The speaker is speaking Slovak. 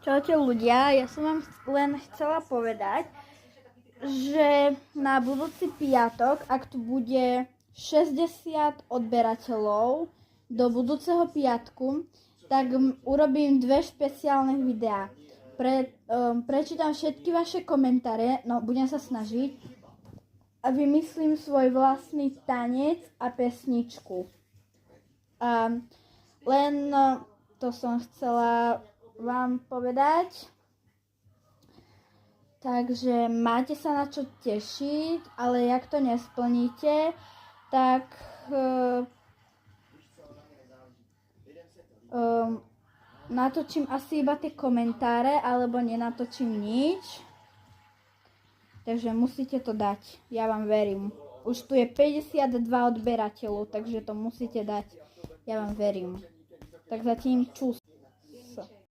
Čaute ľudia, ja som vám len chcela povedať, že na budúci piatok, ak tu bude 60 odberateľov do budúceho piatku, tak urobím 2 špeciálne videá. Prečítam všetky vaše komentáre, no budem sa snažiť, a vymyslím svoj vlastný tanec a pesničku. To som chcela vám povedať. Takže máte sa na čo tešiť, ale jak to nesplníte, tak natočím asi iba tie komentáre, alebo nenatočím nič. Takže musíte to dať, ja vám verím. Už tu je 52 odberateľov, takže to musíte dať, ja vám verím. Tak zatím čus.